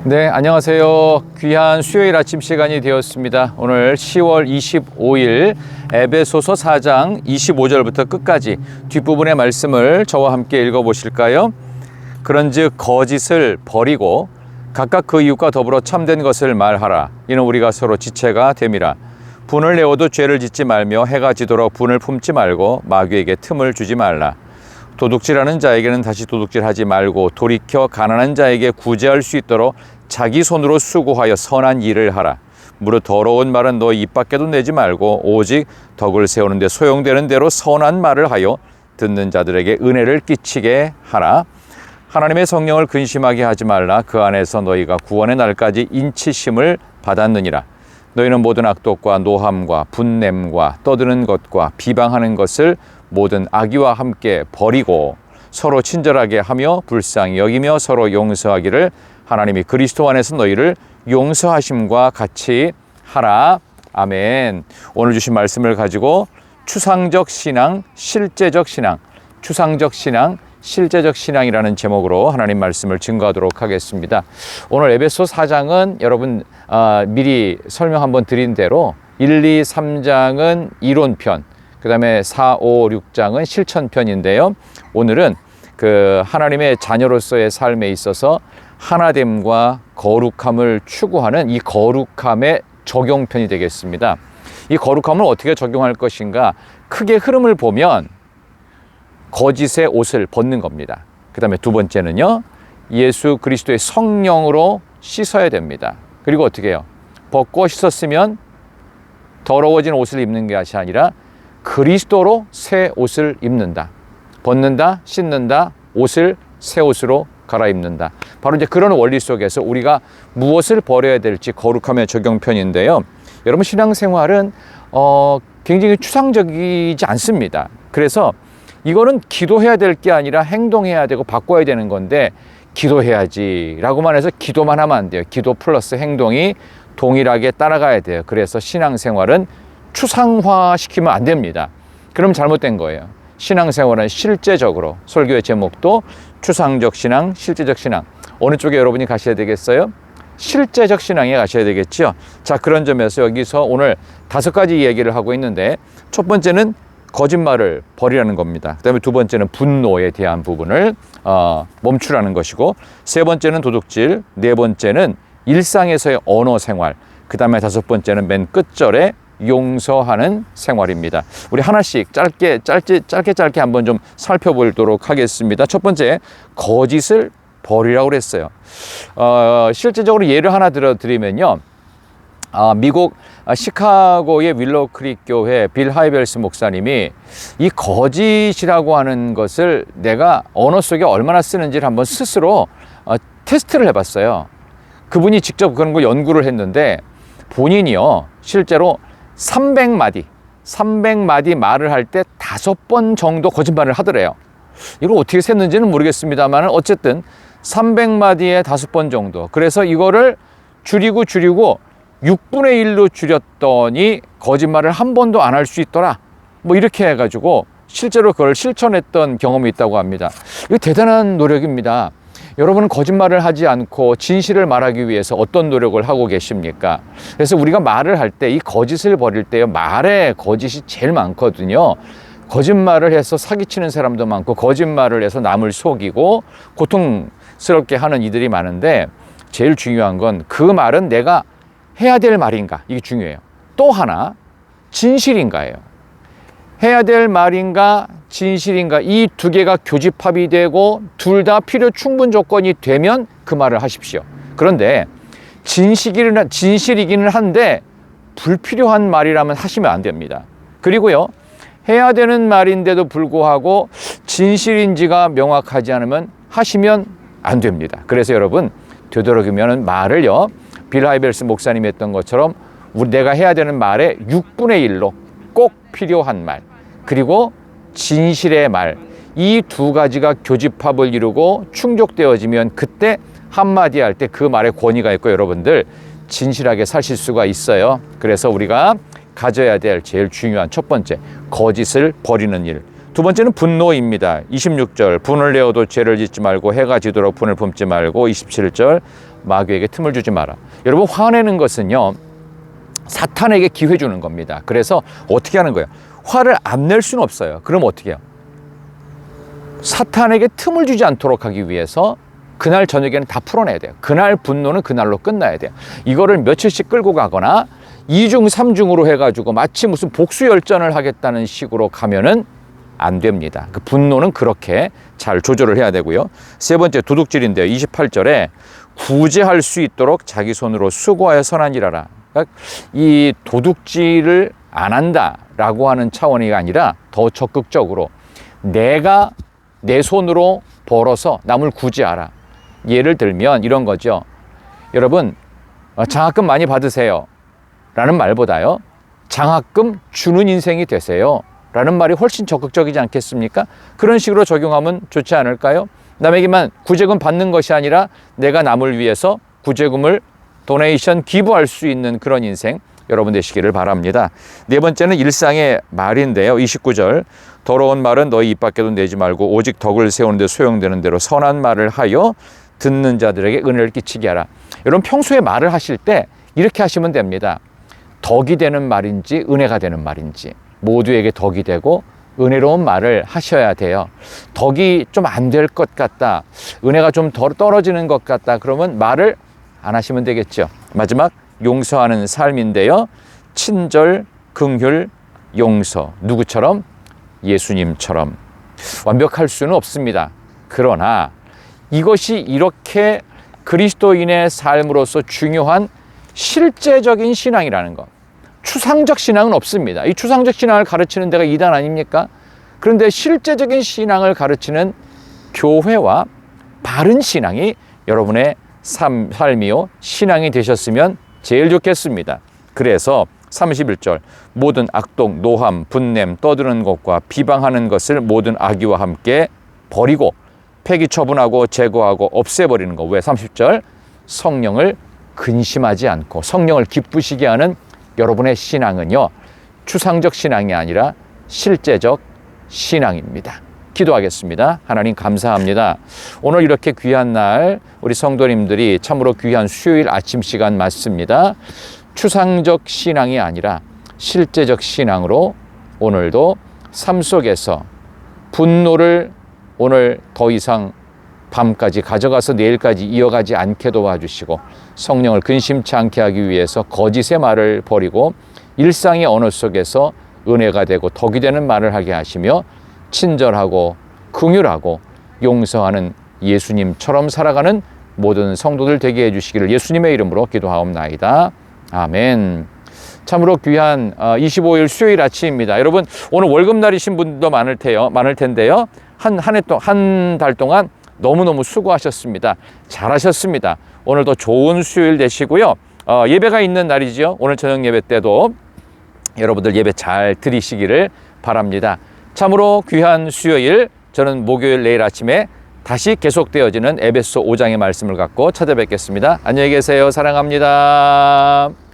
네, 안녕하세요. 귀한 수요일 아침 시간이 되었습니다. 오늘 10월 25일 에베소서 4장 25절부터 끝까지 뒷부분의 말씀을 저와 함께 읽어보실까요? 그런즉 거짓을 버리고 각각 그 이웃과 더불어 참된 것을 말하라. 이는 우리가 서로 지체가 됨이라. 분을 내어도 죄를 짓지 말며 해가 지도록 분을 품지 말고 마귀에게 틈을 주지 말라. 도둑질하는 자에게는 다시 도둑질하지 말고 돌이켜 가난한 자에게 구제할 수 있도록 자기 손으로 수고하여 선한 일을 하라. 무릇 더러운 말은 너 입 밖에도 내지 말고 오직 덕을 세우는 데 소용되는 대로 선한 말을 하여 듣는 자들에게 은혜를 끼치게 하라. 하나님의 성령을 근심하게 하지 말라. 그 안에서 너희가 구원의 날까지 인치심을 받았느니라. 너희는 모든 악독과 노함과 분냄과 떠드는 것과 비방하는 것을 모든 악의와 함께 버리고 서로 친절하게 하며 불쌍히 여기며 서로 용서하기를 하나님이 그리스도 안에서 너희를 용서하심과 같이 하라. 아멘. 오늘 주신 말씀을 가지고 추상적 신앙, 실제적 신앙, 추상적 신앙, 실제적 신앙이라는 제목으로 하나님 말씀을 증거하도록 하겠습니다. 오늘 에베소 4장은 여러분 미리 설명 한번 드린 대로 1, 2, 3장은 이론편, 그 다음에 4, 5, 6장은 실천편인데요. 오늘은 그 하나님의 자녀로서의 삶에 있어서 하나됨과 거룩함을 추구하는 이 거룩함의 적용편이 되겠습니다. 이 거룩함을 어떻게 적용할 것인가? 크게 흐름을 보면 거짓의 옷을 벗는 겁니다. 그 다음에 두 번째는요, 예수 그리스도의 성령으로 씻어야 됩니다. 그리고 어떻게 해요? 벗고 씻었으면 더러워진 옷을 입는 것이 아니라 그리스도로 새 옷을 입는다. 벗는다, 씻는다, 옷을 새 옷으로 갈아입는다. 바로 이제 그런 원리 속에서 우리가 무엇을 버려야 될지 거룩함의 적용편인데요. 여러분, 신앙생활은 굉장히 추상적이지 않습니다. 그래서 이거는 기도해야 될 게 아니라 행동해야 되고 바꿔야 되는 건데, 기도해야지 라고만 해서 기도만 하면 안 돼요. 기도 플러스 행동이 동일하게 따라가야 돼요. 그래서 신앙생활은 추상화시키면 안 됩니다. 그럼 잘못된 거예요. 신앙생활은 실제적으로, 설교의 제목도 추상적 신앙, 실제적 신앙. 어느 쪽에 여러분이 가셔야 되겠어요? 실제적 신앙에 가셔야 되겠죠. 자, 그런 점에서 여기서 오늘 5가지 얘기를 하고 있는데, 첫 번째는 거짓말을 버리라는 겁니다. 그 다음에 두 번째는 분노에 대한 부분을 멈추라는 것이고, 세 번째는 도둑질, 네 번째는 일상에서의 언어 생활, 그 다음에 5번째는 맨 끝절에 용서하는 생활입니다. 우리 하나씩 짧게 한번 좀 살펴보도록 하겠습니다. 첫 번째, 거짓을 버리라고 그랬어요. 실제적으로 예를 하나 들어드리면요. 미국 시카고의 윌로우 크릭 교회 빌 하이벨스 목사님이 이 거짓이라고 하는 것을 내가 언어 속에 얼마나 쓰는지를 한번 스스로 테스트를 해봤어요. 그분이 직접 그런 걸 연구를 했는데, 본인이요, 실제로 300마디 말을 할 때 5번 정도 거짓말을 하더래요. 이걸 어떻게 셌는지는 모르겠습니다만 어쨌든 300마디에 5번 정도. 그래서 이거를 줄이고 6분의 1로 줄였더니 거짓말을 한 번도 안 할 수 있더라. 뭐 이렇게 해가지고 실제로 그걸 실천했던 경험이 있다고 합니다. 이거 대단한 노력입니다. 여러분은 거짓말을 하지 않고 진실을 말하기 위해서 어떤 노력을 하고 계십니까? 그래서 우리가 말을 할 때 이 거짓을 버릴 때요, 말에 거짓이 제일 많거든요. 거짓말을 해서 사기치는 사람도 많고, 거짓말을 해서 남을 속이고 고통스럽게 하는 이들이 많은데, 제일 중요한 건 그 말은 내가 해야 될 말인가, 이게 중요해요. 또 하나, 진실인가예요. 해야 될 말인가, 진실인가, 이 두 개가 교집합이 되고 둘 다 필요 충분 조건이 되면 그 말을 하십시오. 그런데 진실이기는 한데 불필요한 말이라면 하시면 안 됩니다. 그리고요, 해야 되는 말인데도 불구하고 진실인지가 명확하지 않으면 하시면 안 됩니다. 그래서 여러분, 되도록이면 말을요, 빌 하이벨스 목사님이 했던 것처럼 내가 해야 되는 말의 6분의 1로 꼭 필요한 말, 그리고 진실의 말, 이 두 가지가 교집합을 이루고 충족되어지면 그때 한마디 할 때 그 말에 권위가 있고 여러분들 진실하게 사실 수가 있어요. 그래서 우리가 가져야 될 제일 중요한 첫 번째, 거짓을 버리는 일. 두 번째는 분노입니다. 26절, 분을 내어도 죄를 짓지 말고 해가 지도록 분을 품지 말고. 27절, 마귀에게 틈을 주지 마라. 여러분, 화내는 것은요, 사탄에게 기회 주는 겁니다. 그래서 어떻게 하는 거예요? 화를 안 낼 수는 없어요. 그럼 어떻게 해요? 사탄에게 틈을 주지 않도록 하기 위해서 그날 저녁에는 다 풀어내야 돼요. 그날 분노는 그날로 끝나야 돼요. 이거를 며칠씩 끌고 가거나 2중 3중으로 해가지고 마치 무슨 복수열전을 하겠다는 식으로 가면은 안 됩니다. 그 분노는 그렇게 잘 조절을 해야 되고요. 세 번째, 도둑질인데요. 28절에 구제할 수 있도록 자기 손으로 수고하여 선한 일하라. 그러니까 이 도둑질을 안 한다라고 하는 차원이 아니라 더 적극적으로 내가 내 손으로 벌어서 남을 구제하라. 예를 들면 이런 거죠. 여러분, 장학금 많이 받으세요 라는 말보다요, 장학금 주는 인생이 되세요 라는 말이 훨씬 적극적이지 않겠습니까? 그런 식으로 적용하면 좋지 않을까요? 남에게만 구제금 받는 것이 아니라 내가 남을 위해서 구제금을 도네이션 기부할 수 있는 그런 인생 여러분 되시기를 바랍니다. 네 번째는 일상의 말인데요. 29절, 더러운 말은 너희 입 밖에도 내지 말고 오직 덕을 세우는 데 소용되는 대로 선한 말을 하여 듣는 자들에게 은혜를 끼치게 하라. 여러분, 평소에 말을 하실 때 이렇게 하시면 됩니다. 덕이 되는 말인지 은혜가 되는 말인지 모두에게 덕이 되고 은혜로운 말을 하셔야 돼요. 덕이 좀 안 될 것 같다, 은혜가 좀 더 떨어지는 것 같다, 그러면 말을 안 하시면 되겠죠. 마지막, 용서하는 삶인데요. 친절, 긍휼, 용서. 누구처럼? 예수님처럼. 완벽할 수는 없습니다. 그러나 이것이 이렇게 그리스도인의 삶으로서 중요한 실제적인 신앙이라는 것. 추상적 신앙은 없습니다. 이 추상적 신앙을 가르치는 데가 이단 아닙니까? 그런데 실제적인 신앙을 가르치는 교회와 바른 신앙이 여러분의 삶이요, 신앙이 되셨으면 제일 좋겠습니다. 그래서 31절, 모든 악독, 노함, 분냄, 떠드는 것과 비방하는 것을 모든 악의와 함께 버리고 폐기 처분하고 제거하고 없애버리는 것. 왜? 30절, 성령을 근심하지 않고 성령을 기쁘시게 하는 여러분의 신앙은요, 추상적 신앙이 아니라 실제적 신앙입니다. 기도하겠습니다. 하나님, 감사합니다. 오늘 이렇게 귀한 날 우리 성도님들이 참으로 귀한 수요일 아침 시간 맞습니다. 추상적 신앙이 아니라 실제적 신앙으로 오늘도 삶 속에서 분노를 오늘 더 이상 밤까지 가져가서 내일까지 이어가지 않게 도와주시고, 성령을 근심치 않게 하기 위해서 거짓의 말을 버리고 일상의 언어 속에서 은혜가 되고 덕이 되는 말을 하게 하시며, 친절하고 긍휼하고 용서하는 예수님처럼 살아가는 모든 성도들 되게 해주시기를 예수님의 이름으로 기도하옵나이다. 아멘. 참으로 귀한 25일 수요일 아침입니다. 여러분, 오늘 월급날이신 분도 많을 텐데요. 한 달 동안 너무너무 수고하셨습니다. 잘하셨습니다. 오늘도 좋은 수요일 되시고요. 예배가 있는 날이죠. 오늘 저녁 예배 때도 여러분들 예배 잘 드리시기를 바랍니다. 참으로 귀한 수요일, 저는 목요일 내일 아침에 다시 계속되어지는 에베소 5장의 말씀을 갖고 찾아뵙겠습니다. 안녕히 계세요. 사랑합니다.